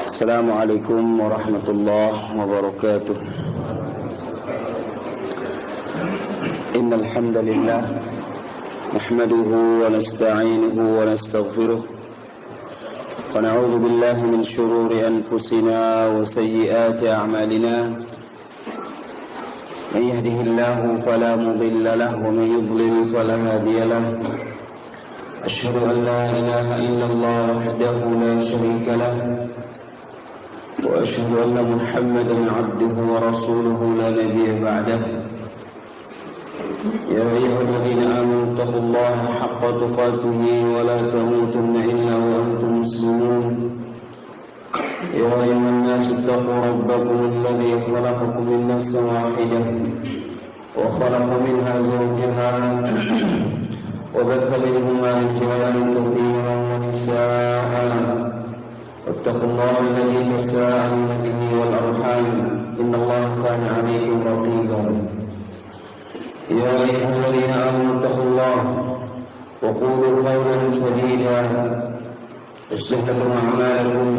السلام عليكم ورحمة الله وبركاته. إن الحمد لله نحمده ونستعينه ونستغفره ونعوذ بالله من شرور أنفسنا وسيئات أعمالنا. من يهده الله فلا مضل له ومن يضلل فلا هادي له. أشهد أن لا إله إلا الله وحده لا شريك له وأشهد أن محمدا عبده ورسوله لا نبي بعده. يا أيها الذين آمنوا اتقوا الله حق تقاته ولا تموتن إلا وأنتم مسلمون. يا أيها الناس اتقوا ربكم الذي خلقكم من نفس واحدة وخلق منها زوجها وبث منهما رجالا كثيرا ونساء. واتقوا الله الذي تساءلون به والأرحام إن الله كان عليكم رقيبا. يا أيها الذين آمنوا اتقوا الله وقولوا قولا سديدا يصلح لكم أعمالكم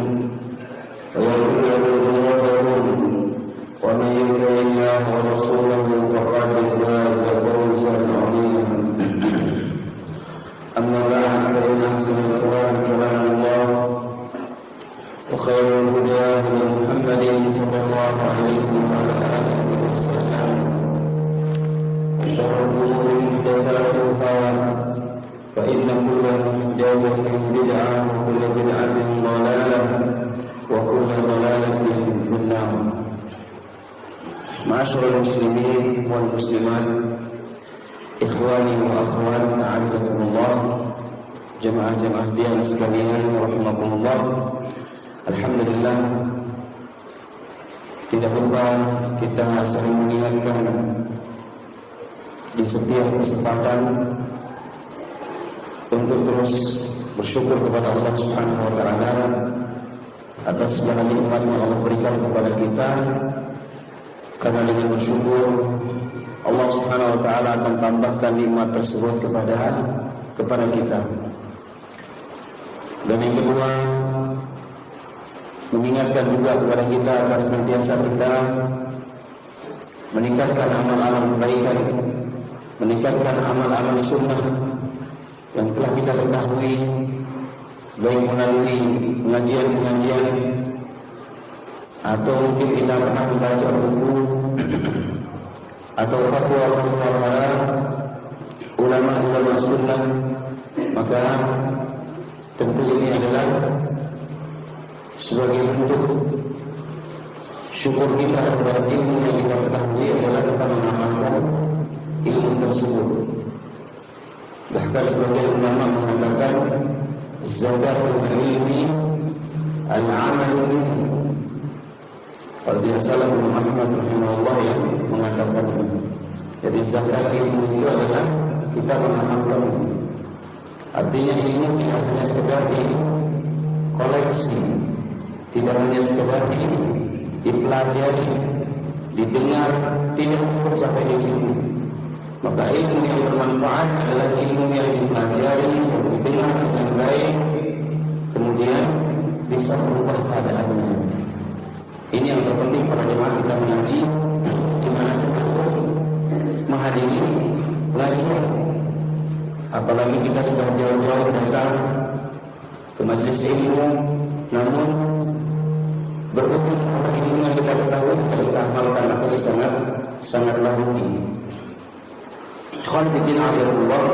ويغفر لكم ذنوبكم ومن يطع الله ورسوله فقد فاز فوزا عظيما. أما بعد فإن أحسن الكلام كلام الله وخير الهدى هدى محمد صلى الله عليه وعلى آله وسلم. وشر الأمور محدثاتها فإن كل محدثة بدعة وكل بدعة ضلالة وكل ضلالة في النار. معاشر المسلمين والمسلمات ikhwani wa akhwat a'azzakumullah, jemaah-jemaah dian sekalian rahimakumullah. Alhamdulillah, tidak lupa kita sering mengingatkan di setiap kesempatan untuk terus bersyukur kepada Allah Subhanahu wa taala atas segala nikmat yang Allah berikan kepada kita. Karena dengan bersyukur Allah Subhanahu wa taala akan tambahkan nikmat tersebut kepada kita. Dan yang kedua, mengingatkan juga kepada kita agar senantiasa kita meningkatkan amal-amal kebaikan, meningkatkan amal-amal sunnah yang telah kita ketahui, baik melalui pengajian-pengajian atau mungkin kita pernah membaca buku atau fatwa-fatwa para ulama-ulama sunnah. Maka tentu ini adalah sebagai bentuk syukur kita kepada ilmu yang kita ketahui adalah kita mengamalkan ilmu tersebut. Bahkan sebagian ulama mengatakan zakatul ilmi al-amalu bihi. Kalau tidak salah Imam Ahmad rahimahullah yang mengatakan, jadi zakat ilmu itu adalah kita mengamalkan. Artinya ilmu tidak hanya sekedar dikoleksi, tidak hanya sekedar dipelajari, didengar, tidak cukup sampai di sini. Maka ilmu yang bermanfaat adalah ilmu yang dipelajari, yang didengar dengan baik, kemudian bisa berubah keadaannya. Ini yang terpenting pada jemaah kita mengaji dimanapun untuk menghadiri pengajian. Apalagi kita sudah jauh-jauh datang ke majelis ilmu, namun berhubung dengan ilmu yang kita ketahui kita amalkan, maka ini sangatlah rugi. Khonfiddin azzakullah,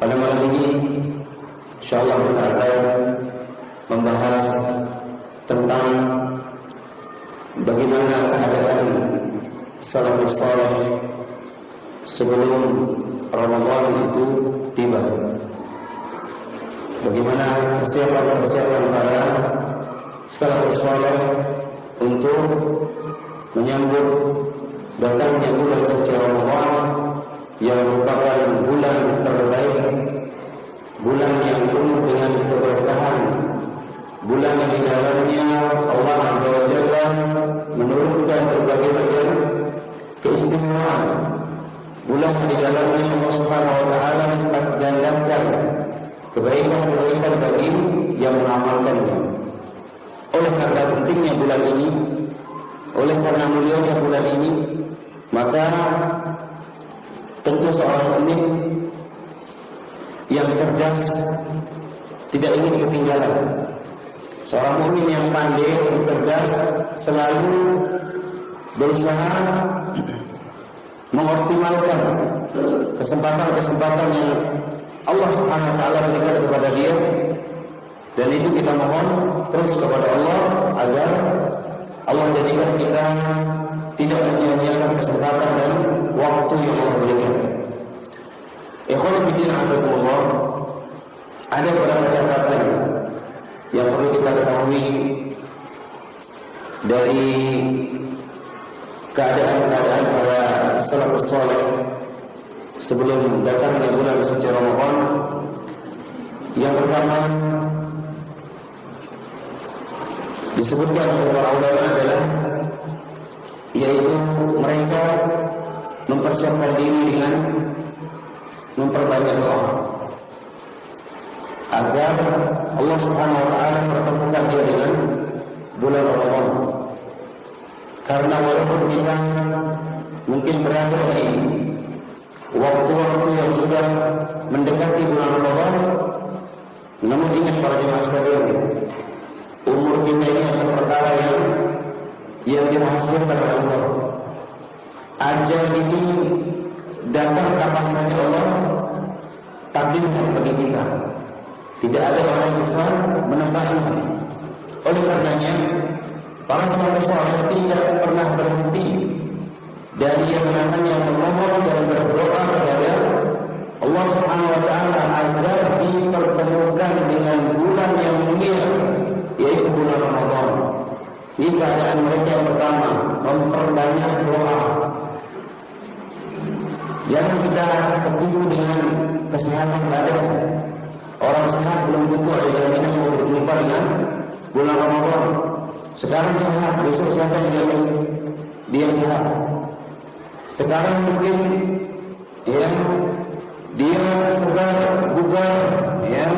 pada malam ini insyaallah kita akan membahas tentang bagaimana keadaan salafus saleh sebelum Ramadan itu tiba. Bagaimana persiapan para salafus saleh untuk menyambut datangnya bulan suci Ramadan yang merupakan bulan terbaik, bulan yang penuh dengan keberkahan, bulan yang di dalamnya Allah Azza wa Jalla menurunkan berbagai macam keistimewaan, bulan yang di dalamnya Allah Subhanahu wa taala melipat gandakan kebaikan-kebaikan bagi yang mengamalkannya. pentingnya bulan ini, oleh karena mulianya bulan ini, maka tentu seorang mukmin yang cerdas tidak ingin ketinggalan. Seorang mukmin yang pandai dan cerdas selalu berusaha mengoptimalkan kesempatan-kesempatan yang Allah Subhanahu wa taala berikan kepada dia, dan itu kita mohon terus kepada Allah agar Allah jadikan kita tidak menyia-nyiakan kesempatan dan waktu yang Allah berikan. Ikhwan fillah azakumullah, ada beberapa catatan yang perlu kita ketahui dari keadaan-keadaan para salafus saleh sebelum datangnya bulan suci Ramadan. Yang pertama disebutkan oleh para ulama adalah yaitu mereka mempersiapkan diri dengan memperbanyak doa agar Allah Subhanahu wa taala mempertemukan dia dengan bulan Ramadan. Karena walaupun kita mungkin berada di waktu-waktu yang sudah mendekati bulan Ramadan, namun ingat para jemaah sekalian, umur kita ini adalah perkara yang dirahasiakan oleh Allah. Ajal ini datang kapan saja Allah takdirkan bagi kita. Tidak ada orang yang bisa menebaknya. Oleh karenanya, para salafus saleh tidak pernah berhenti dari yang namanya memohon dan berdoa kepada Allah Subhanahu wa taala agar dipertemukan dengan bulan yang mulia, yaitu bulan Ramadan. Ini keadaan mereka yang pertama, memperbanyak doa. Jangan kita tertipu dengan kesehatan badan. Orang sehat belum tentu ada jaminan mau berjumpa dengan bulan Ramadan. Sekarang sehat, besok siapa yang jamin dia sehat? Sekarang mungkin ya dia segar bugar, ya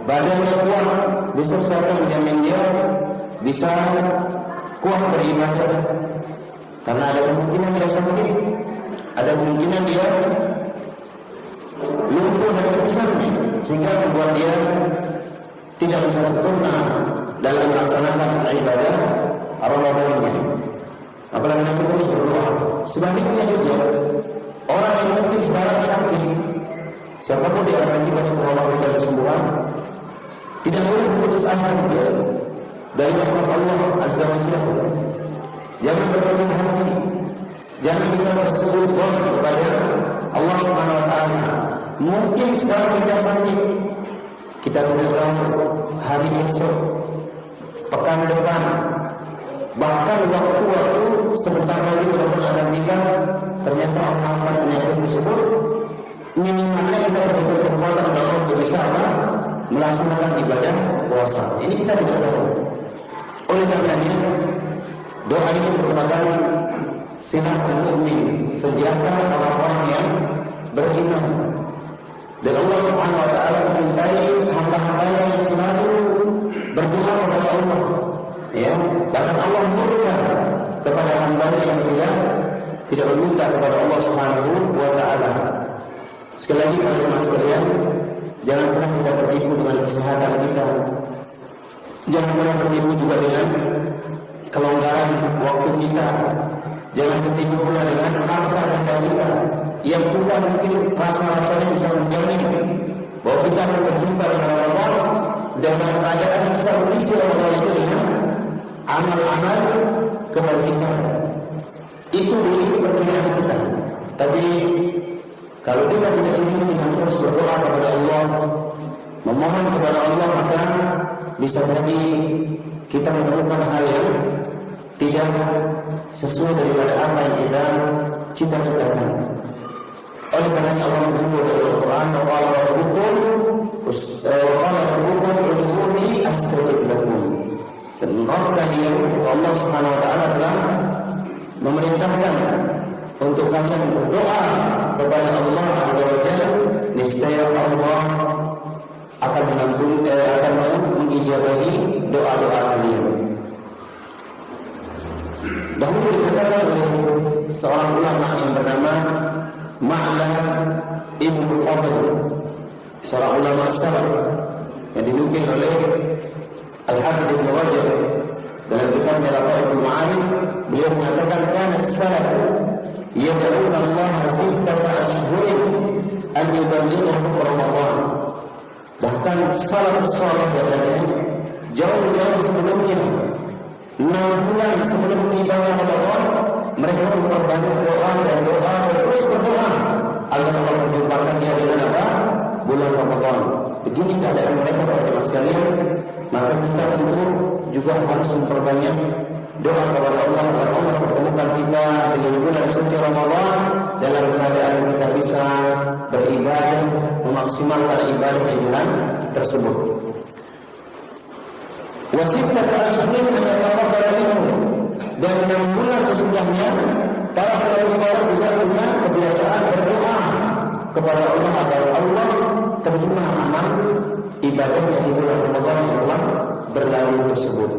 badannya kuat, besok siapa yang jamin dia bisa kuat beribadah? Karena ada kemungkinan dia sakit, ada kemungkinan dia lumpuh dan semisalnya, sehingga membuat dia tidak bisa sempurna dalam melaksanakan ibadah Ramadan. Apalagi nanti terus berdoa. Sebaliknya juga orang yang mungkin sekarang sakit, siapapun di antara kita semoga Allah berikan kesembuhan, tidak boleh putus asa dia dari rahmat Allah Azza wa Jalla. Jangan berkecil hati, jangan kita bersuudzon kepada Allah Subhanahu wa taala. Mungkin sekarang kita sakit, kita tidak tahu hari esok, pekan depan, bahkan waktu-waktu sebentar lagi walaupun akan nikah, ternyata Allah akan penyakit tersebut. Minimalnya kita berbuat kekuatan dalam untuk bisa melaksanakan ibadah puasa. Ini kita tidak tahu. Oleh karenanya, doa ini merupakan sinar mukmin, senjata orang-orang yang beriman. Dan Allah Subhanahu wa taala mencintai hamba-hambanya yang selalu berdoa kepada Allah. Ya, bahkan Allah murka kepada hamba-Nya yang tidak meminta kepada Allah Subhanahu wa taala. Sekali lagi para jemaah sekalian, jangan pernah kita tertipu dengan kesehatan kita. Jangan pernah tertipu juga dengan kelonggaran waktu kita. Jangan tertipu pula dengan harta benda kita yang juga mungkin rasa-rasanya bisa menjamin bahwa kita akan berjumpa dengan Allah dalam keadaan bisa mengisi Allah itu dengan amal-amal kebajikan. Itu perkiraan kita. Tapi kalau kita tidak ingin dengan terus berdoa kepada Allah, memohon kepada Allah, maka bisa jadi kita menemukan hal yang tidak sesuai daripada apa yang kita cita-citakan. Oleh karena Allah menyebut dalam Al-Quran, "Qala rabbukum ud'uuni astajib lakum." Dan kalian, Allah Subhanahu wa taala telah memerintahkan untuk kalian berdoa kepada Allah Azza wa Jalla, niscaya Allah akan mengijabahi doa-doa kalian. Berkata oleh seorang ulama yang bernama Ma'la Ibnu Fadl, seorang ulama salaf yang dinukil oleh Al-Hafidz Ibnu Rajab dalam kitabnya Lataiful Ma'arif. Beliau mengatakan kana salaf yad'una Allah sittata ashhurin an yuballighahum Ramadan. Bahkan salafus salih katanya jauh-jauh sebelumnya, 6 bulan sebelum tibanya Ramadan, mereka memperbanyak doa dan terus berdoa agar Allah menjumpakan dia dengan apa? Bulan Ramadan. Begini keadaan mereka pada jemaah sekalian. Maka kita tentu juga harus memperbanyak doa kepada Allah agar Allah pertemukan kita dengan bulan suci Ramadan dalam keadaan kita bisa beribadah, memaksimalkan ibadah di bulan tersebut. Wasittatu ashhurin yataqabbalu minhu, dan 6 bulan sesudahnya para salafus saleh juga punya kebiasaan berdoa kepada Allah agar Allah terima amal ibadahnya di bulan Ramadan yang telah berlalu tersebut.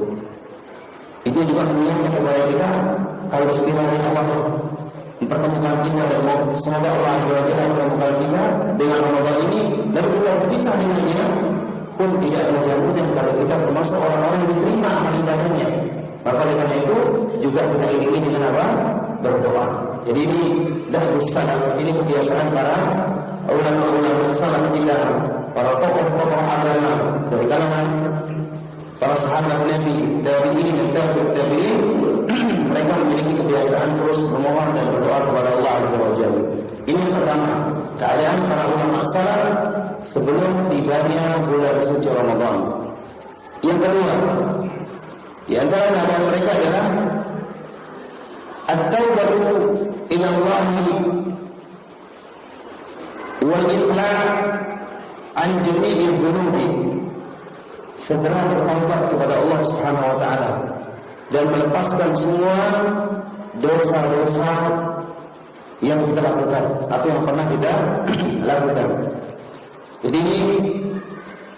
Itu juga mengingatkan kepada kita, kalau sekiranya Allah mempertemukan kita dan semoga Allah Azza wa Jalla mempertemukan kita dengan Ramadan ini, dan kita berpisah dengannya, pun tidak menjauhkan kalau kita termasuk orang-orang yang diterima amal ibadahnya. Maka oleh karena itu juga kita iringi dengan apa? Berdoa. Jadi ini dahbus salaf, ini kebiasaan para ulama-ulama salaf kita, para tokoh-tokoh agama dari kalangan para sahabat Nabi, tabi'in dan tabi'in. Mereka memiliki kebiasaan terus memohon dan berdoa kepada Allah Azza wa Jalla. Ini yang pertama, keadaan para ulama salaf sebelum tibanya bulan suci Ramadan. Yang kedua, di antara keadaan mereka adalah at-taubatu ila Allah wal iqla' an jami'i dhunubi, segera bertaubat kepada Allah Subhanahu wa taala dan melepaskan semua dosa-dosa yang kita lakukan atau yang pernah kita lakukan. Jadi ini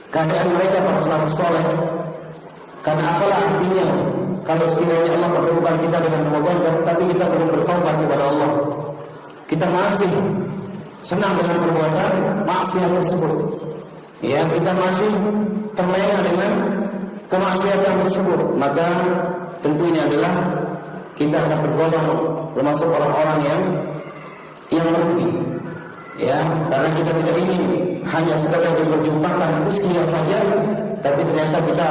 keadaan mereka para salafus saleh. Karena apalah artinya kalau sekiranya Allah pertemukan kita dengan Ramadan tapi kita belum bertaubat kepada Allah, kita masih senang dengan perbuatan maksiat tersebut, ya, kita masih terlena dengan kemaksiatan tersebut, maka tentu ini adalah kita akan tergolong termasuk orang-orang yang merugi, ya, karena kita tidak ingin hanya sekadar diperjumpakan usia saja, tapi ternyata kita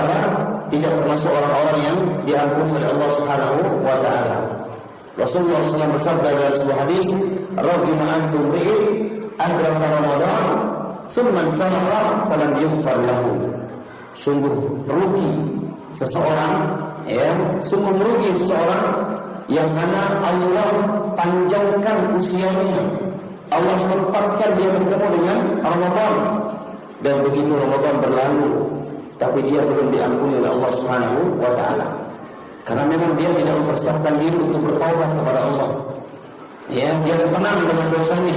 tidak termasuk orang-orang yang diampuni oleh Allah Subhanahu wa taala. Rasulullah SAW bersabda dalam sebuah hadis, "Raqima antum bi'i adraka Ramadan, summan salaha falam yughfar lahu." Sungguh rugi seseorang, ya, sungguh merugi seseorang yang mana Allah panjangkan usianya, Allah sempatkan dia bertemu dengan Ramadan, dan begitu Ramadan berlalu tapi dia belum diampuni oleh Allah Subhanahu wa taala. Karena memang dia tidak mempersiapkan diri untuk bertaubat kepada Allah. Ya, dia tenang dengan dosanya.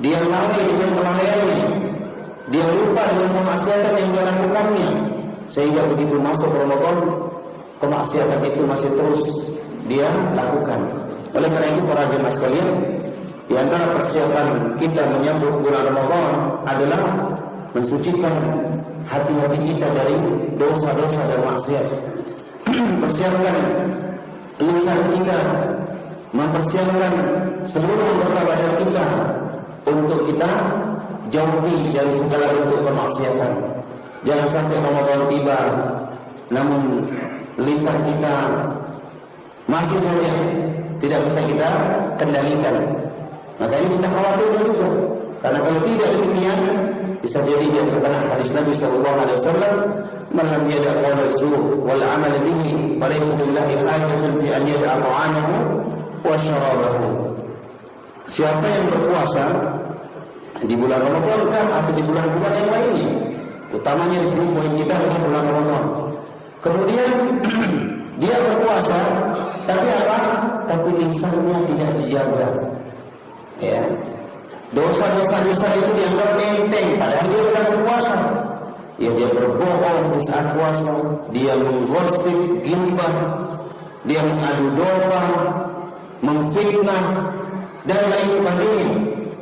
Dia lalai dengan kelalaiannya. Dia lupa dengan kemaksiatan yang dia lakukannya. Sehingga begitu masuk Ramadan, kemaksiatan itu masih terus dia lakukan. Oleh karena itu para jemaah sekalian, di antara persiapan kita menyambut bulan Ramadan adalah mensucikan hati-hati kita dari dosa-dosa dan maksiat. Persiapkan lisan kita, mempersiapkan seluruh anggota badan kita untuk kita jauhi dari segala bentuk kemaksiatan. Jangan sampai Ramadan tiba namun lisan kita masih saja tidak bisa kita kendalikan. Maka ini kita khawatirkan juga, karena kalau tidak demikian bisa jadi dia terkena hadis Nabi sallallahu alaihi wasallam, "Man lam yada' qawla az-zur wal 'amal bihi, falaysa lillahi hajatun fi an yada'a ta'amahu wa syarabahu." Siapa yang berpuasa di bulan Ramadan atau di bulan-bulan yang lainnya, utamanya di sini poin kita adalah bulan Ramadan. Kemudian dia berpuasa, tapi apa? Tapi lisannya tidak dijaga. Ya. Dosa-dosa itu dianggap enteng, padahal dia sedang berpuasa. Ya, dia berbohong di saat puasa, dia menggosip, ghibah, dia mengadu domba, memfitnah dan lain sebagainya,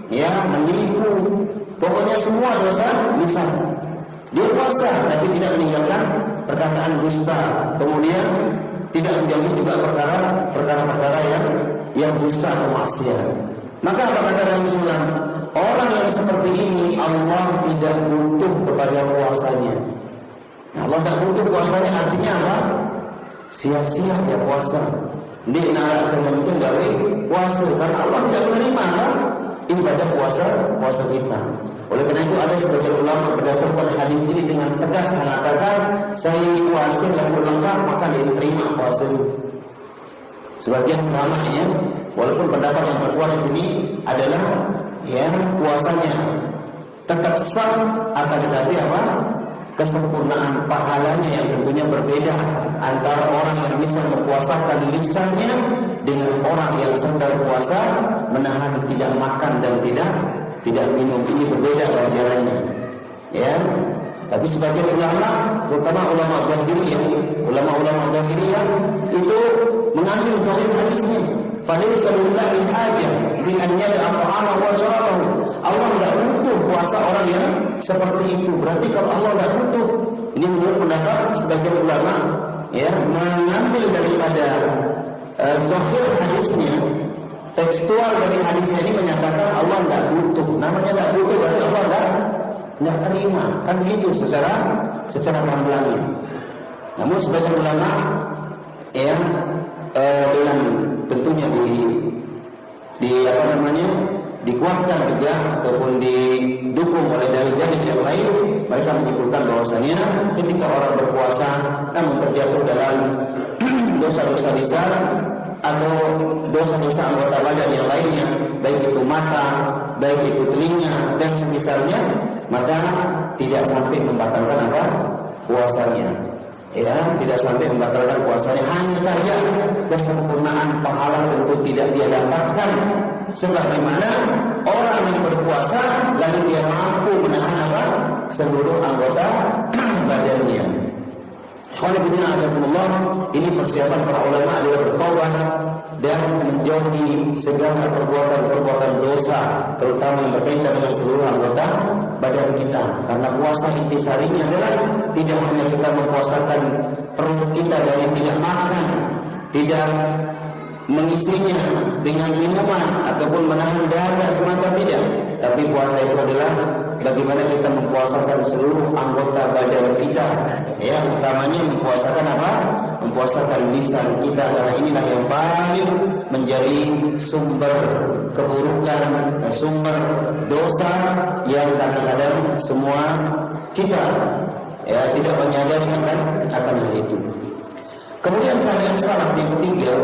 ya, menipu, pokoknya semua dosa lisan. Dia puasa tapi tidak meninggalkan perkataan dusta, kemudian tidak menjauhi juga perkara-perkara yang dusta atau maksiat. Maka apa kata Rasulullah? Orang yang seperti ini Allah tidak butuh kepada puasanya. Allah tidak butuh puasanya, artinya apa? Sia-sia dia puasa. Dia nak kemudian gawe puasa karena Allah tidak menerima ibadah puasa kita. Oleh karena itu ada sebagian ulama berdasarkan hadis ini dengan tegas mengatakan saya puasa lalu lengkap maka diterima puasa. Sebagian ulama ya, walaupun pendapat yang terkuat di sini adalah yang puasanya tetap sah, akan tetapi apa? Kesempurnaan pahalanya yang tentunya berbeda antara orang yang bisa mempuasakan lisannya dengan orang yang sedang puasa menahan tidak makan dan tidak minum. Ini berbeda ganjarannya. Ya. Tapi sebagian ulama, terutama ulama Zahiriyah itu mengambil zahir hadisnya. Falaysa lillahi hajah fi an yada'a ta'amahu wa syarabahu. Allah tidak butuh puasa orang yang seperti itu. Berarti kalau Allah tidak butuh, ini menurut pendapat sebagian ulama, ya, mengambil daripada zahir hadisnya, tekstual dari hadisnya ini menyatakan Allah tidak butuh. Namanya tidak butuh berarti Allah tidak terima. Kan begitu secara gamblangnya. Namun sebagian ulama ya dengan tentunya dikuatkan juga ataupun didukung oleh dalil-dalil yang lain, mereka menyimpulkan bahwasanya ketika orang berpuasa namun terjatuh dalam dosa-dosa besar atau dosa-dosa anggota badan yang lainnya, baik itu mata, baik itu telinga dan semisalnya, maka tidak sampai membatalkan apa? Puasanya. Ya, tidak sampai membatalkan puasanya, hanya saja kesempurnaan pahala tentu tidak dia dapatkan sebagaimana orang yang berpuasa lalu dia mampu menahan apa? Seluruh anggota badannya. Ini persiapan para ulama adalah bertaubat dan menjauhi segala perbuatan dosa, terutama yang berkaitan dengan seluruh anggota badan kita. Karena puasa intisarinya adalah tidak hanya kita mempuasakan perut kita dari tidak makan, tidak mengisinya dengan minuman ataupun menahan dahaga semata, tidak. Tapi puasa itu adalah bagaimana kita mempuasakan seluruh anggota badan kita. Ya, utamanya mempuasakan apa? Mempuasakan lisan kita, karena inilah yang paling menjadi sumber keburukan dan sumber dosa yang kadang-kadang semua kita ya tidak menyadari akan hal itu. Kemudian keadaan salaf yang ketiga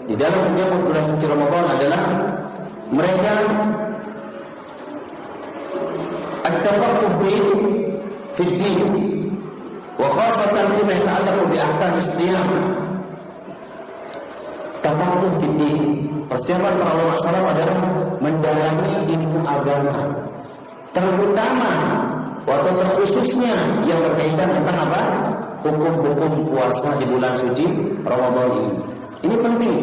di dalam menyambut bulan suci Ramadan adalah mereka at-tafaqquh fi din wa khasatan fima yata'allaqu bi ahkam as-siyam. Tafaqquh fi din, persiapan para ulama salaf adalah mendalami ilmu agama, terutama atau terkhususnya yang berkaitan tentang apa? Hukum-hukum puasa di bulan suci Ramadan ini. Ini penting,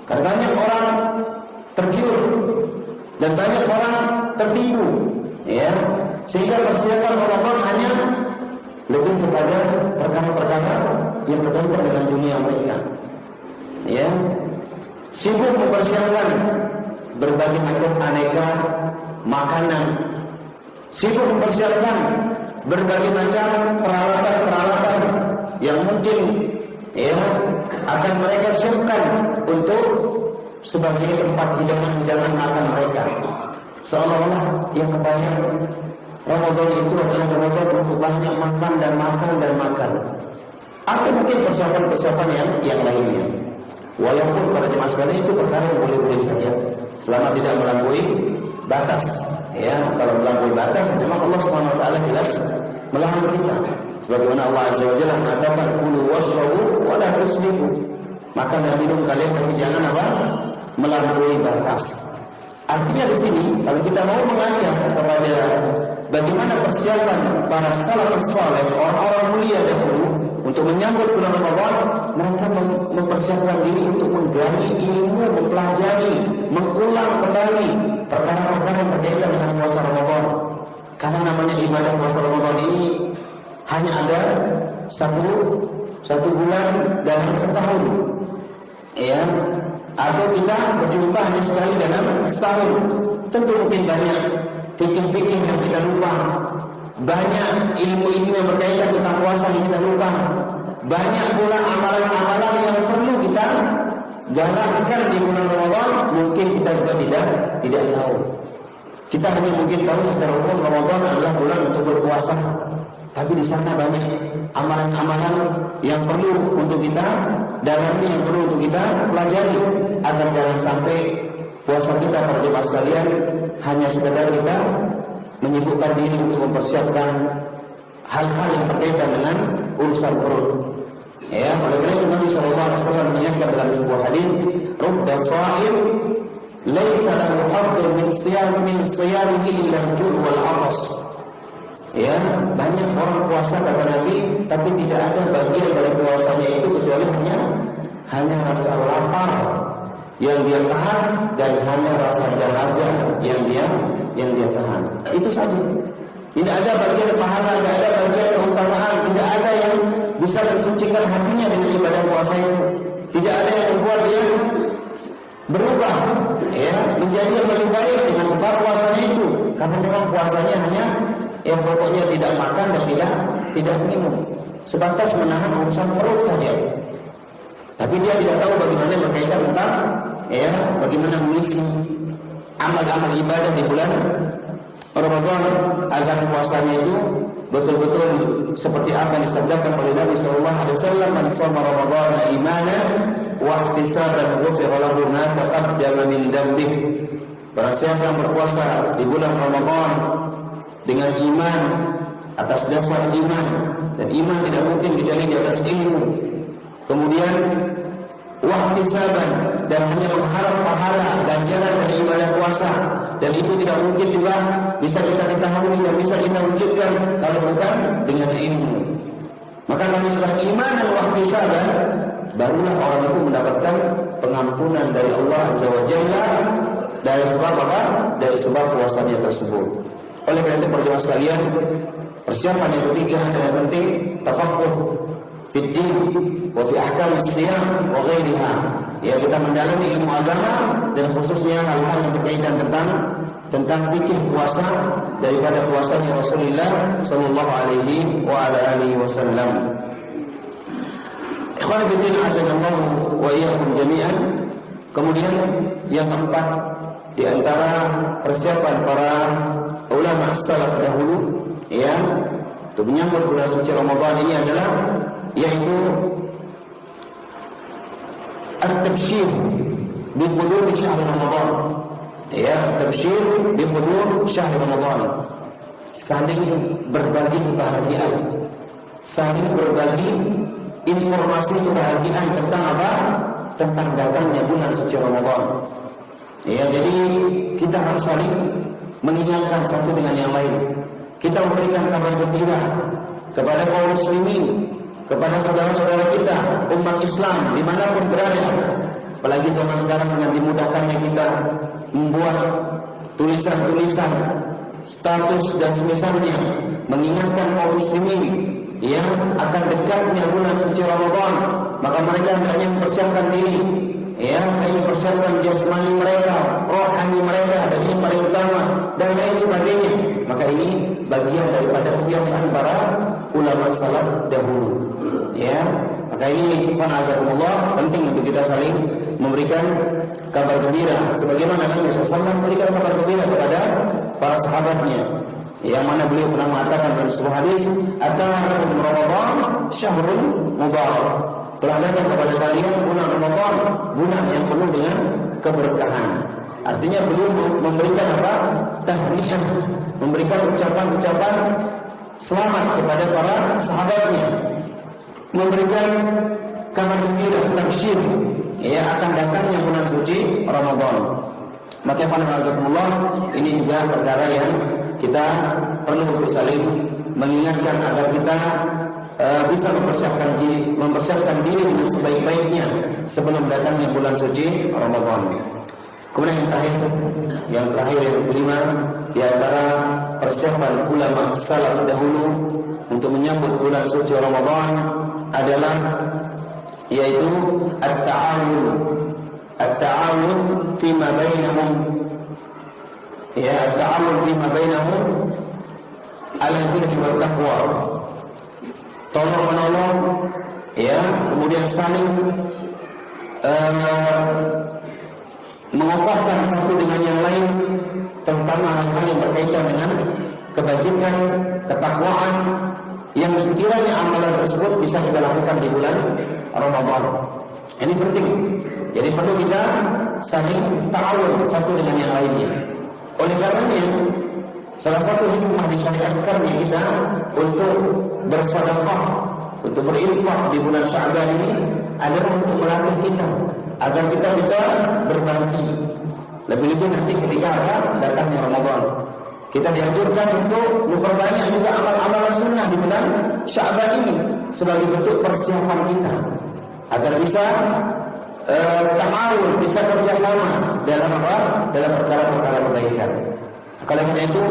karena banyak orang tergiur dan banyak orang tertipu, ya, sehingga persiapan Ramadan hanya lebih kepada perkara-perkara yang berkaitan dengan dunia mereka, ya, sibuk mempersiapkan berbagai macam aneka makanan, sibuk mempersiapkan berbagai macam peralatan-peralatan yang mungkin ya akan mereka siapkan untuk sebagai tempat hidangan-hidangan makan mereka. Seolah-olah yang kebanyakan Ramadan itu adalah Ramadan untuk banyak makan dan makan dan makan. Atau mungkin persiapan-persiapan yang lainnya. Walaupun pada jemaah sekalian itu perkara yang boleh-boleh saja, selama tidak melampaui batas. Ya, kalau melampaui batas, memang Allah Subhanahu Wa Taala jelas melarang kita. Sebagaimana Allah Azza wa Jalla mengatakan, "Kulu washrabu wa la tusrifu." Makan dan minum kalian tapi jangan apa? Melampaui batas. Artinya di sini kalau kita mau mengajak kepada bagaimana persiapan para salafus saleh, orang-orang mulia dahulu untuk menyambut bulan Ramadan, mereka mempersiapkan diri untuk menggali ilmu, mempelajari, mengulang kembali perkara-perkara yang berkaitan dengan puasa Ramadan. Karena namanya ibadah puasa Ramadan ini hanya ada satu bulan dalam setahun, ya. Atau kita berjumpa hanya sekali dalam setahun. Tentu mungkin banyak fikih-fikih yang kita lupa, banyak ilmu-ilmu yang berkaitan tentang puasa yang kita lupa, banyak pula amalan-amalan yang perlu kita jalankan di bulan Ramadan. Mungkin kita juga tidak tahu. Kita hanya mungkin tahu secara umum Ramadan adalah bulan untuk berpuasa, tapi di sana banyak amalan-amalan yang perlu untuk kita dalami, yang perlu untuk kita pelajari, agar jangan sampai puasa kita para jemaah sekalian hanya sekedar kita menyibukkan diri untuk mempersiapkan hal-hal yang berkaitan dengan urusan perut. Ya, oleh karena itu Nabi SAW menyatakan dalam sebuah hadis, "Rubba sha'im laisa lahu haddun min siyamihi illa al-jud wal 'atas." Ya, banyak orang puasa kata Nabi, tapi tidak ada bagian dari puasanya itu kecuali hanya rasa lapar yang dia tahan, dan hanya rasa dahaga yang dia tahan. Itu saja. Tidak ada bagian pahala, tidak ada bagian keutamaan, tidak ada yang bisa mensucikan hatinya dengan ibadah puasa itu. Tidak ada yang membuat dia berubah, ya, menjadi yang lebih baik dengan sebab puasanya itu. Karena memang puasanya hanya yang pokoknya tidak makan dan tidak minum, sebatas menahan urusan perut saja. Tapi dia tidak tahu bagaimana berkaitan tentang, ya, bagaimana mengisi amal-amal ibadah di bulan Ramadan agar puasanya itu betul-betul seperti apa yang disabdakan oleh Nabi sallallahu alaihi wasallam, "Man shoma Ramadhana imanan wa ihtisaban ghufira lahu ma taqaddama min dhanbihi." Barang siapa yang berpuasa di bulan Ramadan dengan iman, atas dasar iman, dan iman tidak mungkin kecuali di atas ilmu, kemudian wahtisaban, dan hanya mengharap pahala ganjaran dari ibadah puasa, dan itu tidak mungkin juga bisa kita ketahui dan bisa kita wujudkan kalau bukan dengan ilmu. Maka kalau sudah iman dan wahtisaban, barulah orang itu mendapatkan pengampunan dari Allah Azza wa Jalla dari sebab apa? Dari sebab puasanya tersebut. Oleh karena itu perjalanan sekalian, persiapan yang ketiga dan yang penting, tafaqquh fid din wa fi ahkam as-siyam wa ghairiha. Ya, kita mendalami ilmu agama dan khususnya hal-hal yang berkaitan tentang fikih puasa daripada puasanya Rasulullah sallallahu alaihi wa ala alihi wasallam. Ikhwan fillah azanallahu wa iyyakum jami'an. Kemudian yang keempat di antara persiapan para ulama salaf dahulu, ya, untuk menyambut bulan suci Ramadan ini adalah yaitu at-tabsyir bi qudum syahr Ramadan. Ya, tabsyir bi qudum syahr Ramadan. Saling berbagi kebahagiaan, saling berbagi informasi kebahagiaan tentang apa? Tentang datangnya bulan suci Ramadan. Ya, jadi kita harus saling mengingatkan satu dengan yang lain. Kita memberikan kabar gembira kepada kaum muslimin, kepada saudara-saudara kita umat Islam dimanapun berada. Apalagi zaman sekarang dengan dimudahkannya kita membuat tulisan-tulisan, status dan semisalnya, mengingatkan kaum muslimin yang akan dekatnya bulan suci Ramadan. Maka mereka hendaknya mempersiapkan diri, ya, mempersiapkan jasmani mereka, rohani mereka, dan ini paling utama, dan lain sebagainya. Maka ini bagian daripada kebiasaan para ulama salaf dahulu. Ya, maka ini fanazakumullah penting untuk kita saling memberikan kabar gembira, sebagaimana Nabi SAW memberikan kabar gembira kepada para sahabatnya. Yang mana beliau pernah mengatakan dalam sebuah hadis, "Atakum Ramadan syahrun mubarak." Telah datang kepada kalian bulan Ramadan, bulan yang penuh dengan keberkahan. Artinya beliau memberikan apa? Tahniah, memberikan ucapan-ucapan selamat kepada para sahabatnya, memberikan kabar gembira, tabsyir, ya, akan datangnya bulan suci Ramadan. Maka alhamdulillah, ini juga perkara yang kita perlu untuk saling mengingatkan agar kita bisa mempersiapkan diri dengan sebaik-baiknya sebelum datangnya bulan suci Ramadan. Kemudian yang terakhir yang kelima, di antara persiapan ulama salaf dahulu untuk menyambut bulan suci Ramadan adalah yaitu at-ta'awun fima bainahum, at-ta'awun fima bainahum ala birri wat taqwa. Tolong menolong, kemudian saling mengobarkan satu dengan yang lain, terutama hal-hal yang berkaitan dengan kebajikan, ketakwaan, yang sekiranya amalan tersebut bisa kita lakukan di bulan Ramadan. Ini penting. Jadi perlu kita saling ta'awun satu dengan yang lainnya. Oleh karenanya, salah satu hikmah disyariatkannya kita untuk bersedekah, untuk berinfak di bulan Sya'ban ini adalah untuk melatih kita agar kita bisa berbagi. Lebih-lebih nanti ketika datangnya Ramadan, kita dianjurkan untuk memperbanyak juga amal-amalan sunnah di bulan Sya'ban ini sebagai bentuk persiapan kita agar bisa ta'awun, bisa kerjasama dalam apa? Dalam perkara-perkara kebaikan. Kalau karena itu,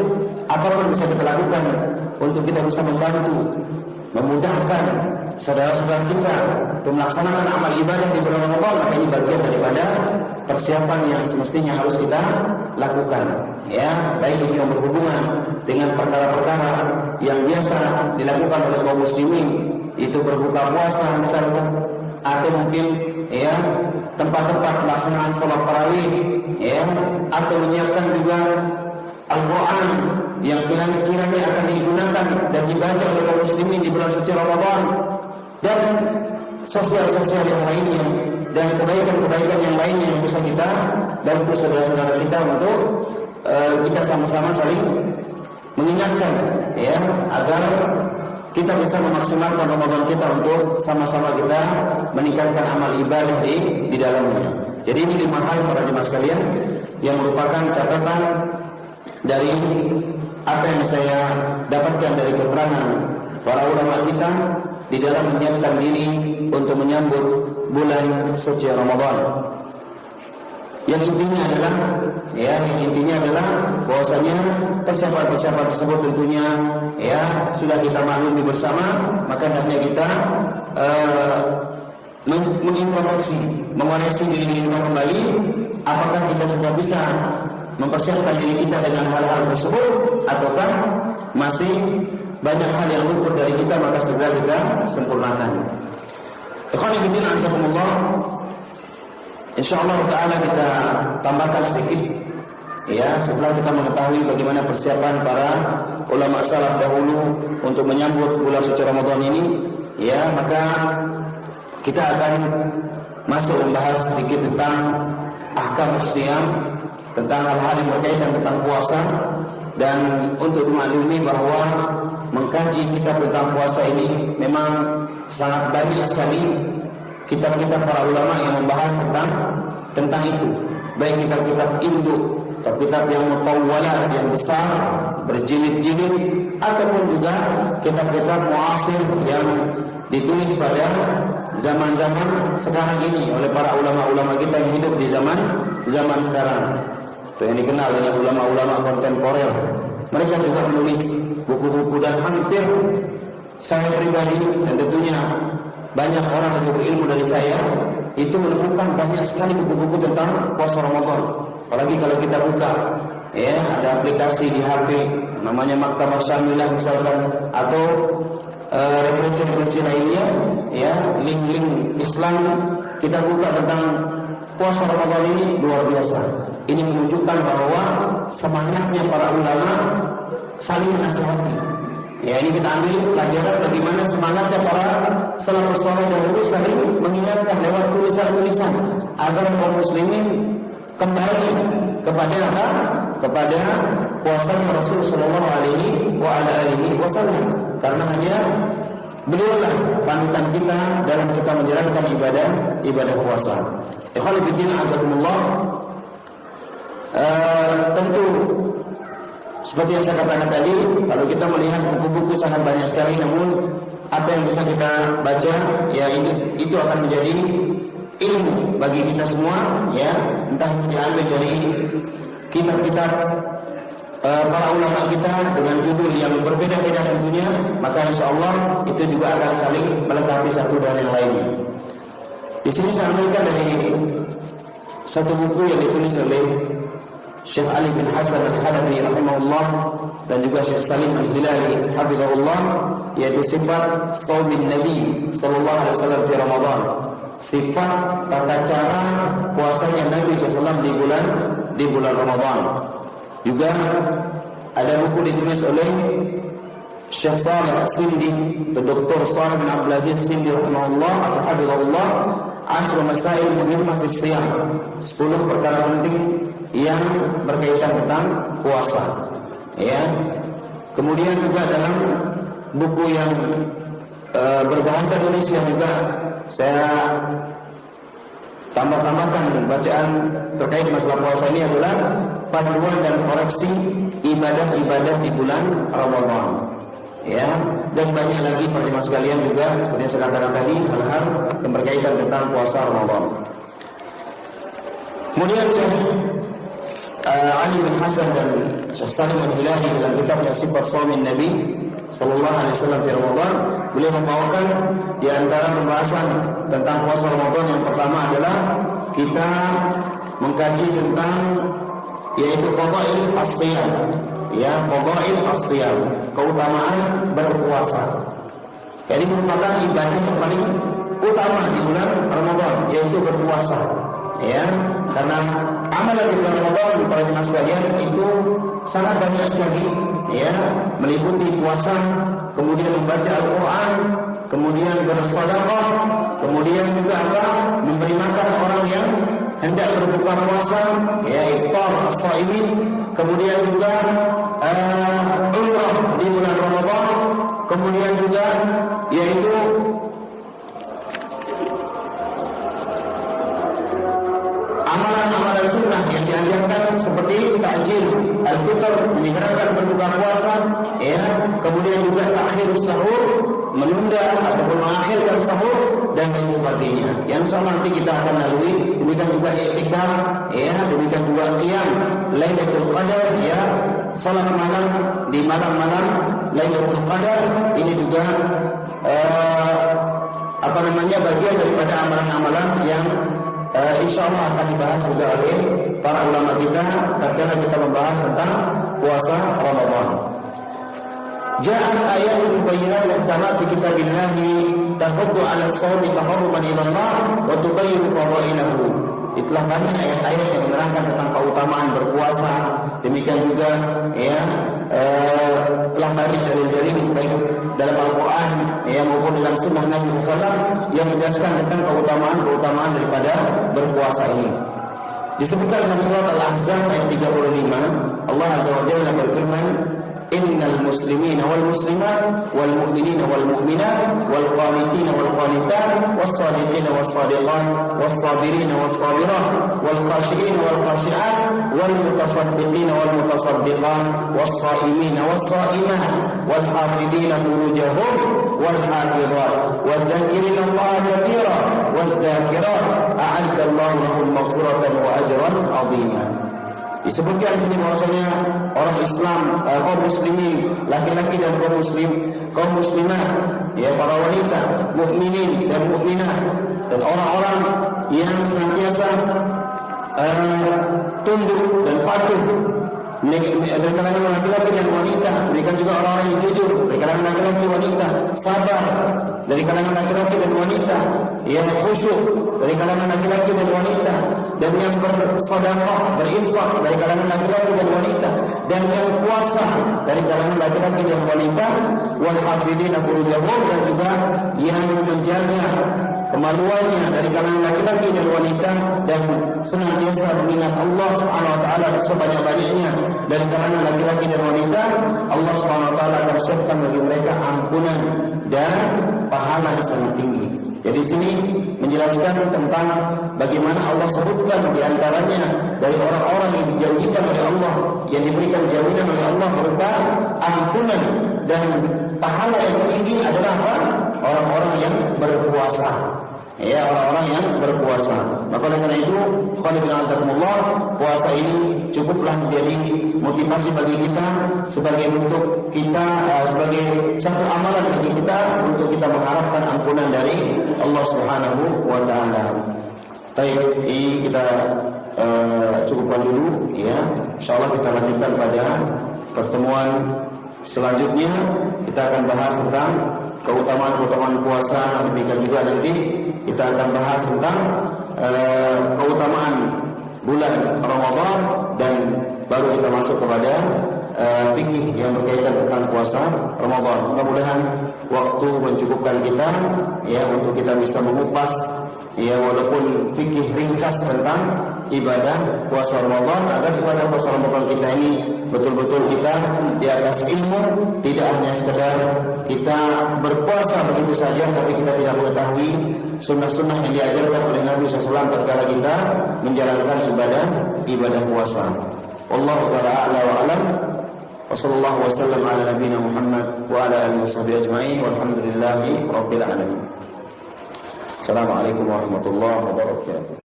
apapun bisa kita lakukan untuk kita bisa membantu, memudahkan saudara-saudara kita untuk melaksanakan amal ibadah di bulan Ramadan, maka ini bagian daripada persiapan yang semestinya harus kita lakukan. Baik itu yang berhubungan dengan perkara-perkara yang biasa dilakukan oleh kaum muslimin, itu berbuka puasa misalnya, atau mungkin tempat-tempat pelaksanaan salat tarawih, atau menyiapkan juga Al-Quran yang kiranya akan digunakan dan dibaca oleh kaum muslimin di bulan suci Ramadan, dan sosial-sosial yang lainnya dan kebaikan-kebaikan yang lainnya yang bisa kita bantu saudara-saudara kita untuk kita sama-sama saling mengingatkan, agar kita bisa memaksimalkan Ramadan kita untuk sama-sama kita meningkatkan amal ibadah di dalamnya. Jadi ini 5 hal para jemaah sekalian yang merupakan catatan dari apa yang saya dapatkan dari keterangan para ulama kita di dalam menyiapkan diri untuk menyambut bulan suci Ramadan. Yang intinya adalah bahwasanya persiapan-persiapan tersebut tentunya sudah kita maklumi bersama, maka hendaknya kita mengintrospeksi, mengoreksi diri kita kembali, apakah kita sudah bisa mempersiapkan diri kita dengan hal-hal tersebut, ataukah masih banyak hal yang luput dari kita, maka segera kita sempurnakan. Ikhwani fillah, azakumullah. Insyaallah taala kita tambahkan sedikit setelah kita mengetahui bagaimana persiapan para ulama salaf dahulu untuk menyambut bulan suci Ramadan ini, maka kita akan masuk membahas sedikit tentang ahkam siyam, tentang hal-hal yang berkaitan tentang puasa. Dan untuk memaklumi bahwa mengkaji kitab tentang puasa ini memang sangat banyak sekali kitab-kitab para ulama yang membahas tentang itu, baik kitab-kitab induk atau kitab yang mutawwalat yang besar berjilid-jilid, ataupun juga kitab-kitab muasir yang ditulis pada zaman-zaman sekarang ini oleh para ulama-ulama kita yang hidup di zaman sekarang. Itu yang dikenal dengan ulama-ulama kontemporer. Mereka juga menulis buku-buku, dan hampir saya pribadi dan tentunya banyak orang yang berilmu dari saya itu menemukan banyak sekali buku-buku tentang puasa Ramadan. Apalagi kalau kita buka, ada aplikasi di HP namanya Maktabah Syamilah misalkan, atau referensi-referensi lainnya, link-link Islam, kita buka tentang puasa Ramadan ini luar biasa. Ini menunjukkan bahwa semangatnya para ulama saling menasihati. Ini kita ambil pelajaran bagaimana semangatnya para salafus saleh dahulu saling mengingatkan lewat tulisan-tulisan agar kaum muslimin kembali kepada apa? Kepada puasanya Rasul sallallahu alaihi wasallam. Karena hanya beliaulah panutan kita dalam kita menjalankan ibadah puasa. Ikhwan fillah, azakumullah. Tentu seperti yang saya katakan tadi, kalau kita melihat buku-buku sangat banyak sekali, namun apa yang bisa kita baca, itu akan menjadi ilmu bagi kita semua, ya, entah itu diambil dari kitab-kitab para ulama kita dengan judul yang berbeda-beda tentunya, maka insya Allah itu juga akan saling melengkapi satu dan yang lainnya. Di sini saya ambilkan dari satu buku yang ditulis oleh Syekh Ali bin Hasan Al-Halabi rahimahullah dan juga Syekh Salim Al-Hilali hafizahullah, yaitu sifat shaumin Nabi sallallahu alaihi wasallam di Ramadan. Sifat tata cara puasanya Nabi SAW di bulan Ramadan. Juga ada buku ditulis oleh Syekh Saleh As-Sindi, Dr. Saleh bin Abdul Aziz Sindi rahimahullah atau hafizahullah, Ashru Masail Muhimmah fi Shiyam, 10 perkara penting yang berkaitan tentang puasa. Ya. Kemudian juga dalam buku yang berbahasa Indonesia juga saya tambahkan bacaan terkait masalah puasa ini adalah panduan dan koreksi ibadah-ibadah di bulan Ramadan. Ya, dan banyak lagi para jemaah sekalian juga seperti yang saya katakan tadi, hal-hal yang berkaitan tentang puasa Ramadan. Kemudian Syekh Ali bin Hasan dan Syekh Salim Al-Hilali dalam kitabnya Sifat Shaumin Nabi sallallahu alaihi wasallam di Ramadan, beliau membawakan di antara pembahasan tentang puasa Ramadan yang pertama adalah kita mengkaji tentang yaitu fadail as-shiyam. Ya, fadail as-shiyam, keutamaan berpuasa. Jadi merupakan ibadah yang paling utama di bulan Ramadan, yaitu berpuasa. Ya, karena amalan di bulan Ramadan para jemaah sekalian itu sangat banyak sekali, ya, meliputi puasa, kemudian membaca Al-Qur'an, kemudian bersedekah, kemudian juga apa? Memberi makan orang yang hendak berbuka puasa, ya, iftar as-shaimin, kemudian juga umrah di bulan Ramadan, kemudian juga yaitu amalan-amalan sunnah yang diajarkan seperti takjil al-fitr, menyegerakan berbuka puasa, ya, kemudian juga ta'khirus sahur, menunda ataupun mengakhirkan sahur dan lain sebagainya. Yang sama nanti kita akan lalui. Demikian juga i'tikaf, ya, demikian juga qiyam Lailatul Qadar, ya, salat malam di malam-malam Lailatul Qadar. Ini juga bagian daripada amalan-amalan yang insyaallah akan dibahas juga oleh para ulama kita tatkala kita membahas tentang puasa Ramadan. Ja'at ayatun bayyinatun muhkamat fi kitabillah tahuddu 'ala as-shawmi taharruman ila Allah wa tubayyinu fadailahu. Itulah banyak ayat-ayat yang menerangkan tentang keutamaan berpuasa. Demikian juga ya telah banyak dalil-dalil baik dalam Al-Quran ya maupun dalam Sunnah Nabi SAW yang menjelaskan tentang keutamaan daripada berpuasa ini. Disebutkan dalam surat Al-Ahzab ayat 35, Allah Azza wa Jalla berfirman, Innal muslimina wal muslimat wal mu'minina wal mu'minat wal qanitina wal qanitat was sadiqina was sadiqat was sabirina was sabirat wal khashiina wal khashiat wal mutasaddiqina wal mutasaddiqat was saimina was saimat wal hafidina furujahum wal hafizat wal dzakirina Allah katsira wal dzakirat a'adda Allah lahum maghfiratan wa ajran 'azima. Disebutkan sini bahwasanya orang Islam, kaum muslimin, laki-laki dan kaum muslimah, ya para wanita, mukminin dan mukminat, dan orang-orang yang senantiasa tunduk dan patuh dari kalangan laki-laki dan wanita, mereka juga orang-orang yang jujur dari kalangan laki-laki wanita, sabar dari kalangan laki-laki dan wanita, yang khusyuk dari kalangan laki-laki dan wanita, dan yang bersedekah, berinfak dari kalangan laki-laki dan wanita, dan yang puasa dari kalangan laki-laki dan wanita, wal hafidina furujahum, dan juga yang menjaga kemaluannya dari kalangan laki-laki dan wanita, dan senantiasa mengingat Allah Subhanahu wa taala sebanyak-banyaknya dari kalangan laki-laki dan wanita, Allah Subhanahu wa taala akan siapkan bagi mereka ampunan dan pahala yang sangat tinggi. Jadi sini menjelaskan tentang bagaimana Allah sebutkan di antaranya dari orang-orang yang dijanjikan oleh Allah, yang diberikan jaminan oleh Allah berupa ampunan dan pahala yang tinggi adalah apa? Orang-orang yang berpuasa. Ya, orang-orang yang berpuasa. puasa. Maka oleh karena itu, puasa ini cukuplah menjadi motivasi bagi kita sebagai bentuk kita sebagai satu amalan bagi kita untuk kita mengharapkan ampunan dari Allah Subhanahu wa taala. Baik, ini kita cukupkan dulu ya. Insyaallah kita lanjutkan pada pertemuan selanjutnya. Kita akan bahas tentang keutamaan puasa. Demikian juga nanti kita akan bahas tentang keutamaan bulan Ramadan dan baru kita masuk kepada fikih yang berkaitan tentang puasa Ramadan. Mudah-mudahan waktu mencukupkan kita ya untuk kita bisa mengupas ya walaupun fikih ringkas tentang ibadah puasa Ramadan, agar ibadah puasa Ramadan kita ini betul-betul kita di atas ilmu, tidak hanya sekedar kita berpuasa begitu saja tapi kita tidak mengetahui sunnah-sunnah yang diajarkan oleh Nabi SAW tatkala kita menjalankan ibadah puasa. Wallahu ta'ala a'la wa a'lam. Wa sallallahu wa sallam ala nabiyyina Muhammad wa ala alihi washabbihi ajma'in walhamdulillahi rabbil alamin. Assalamualaikum warahmatullahi wabarakatuh.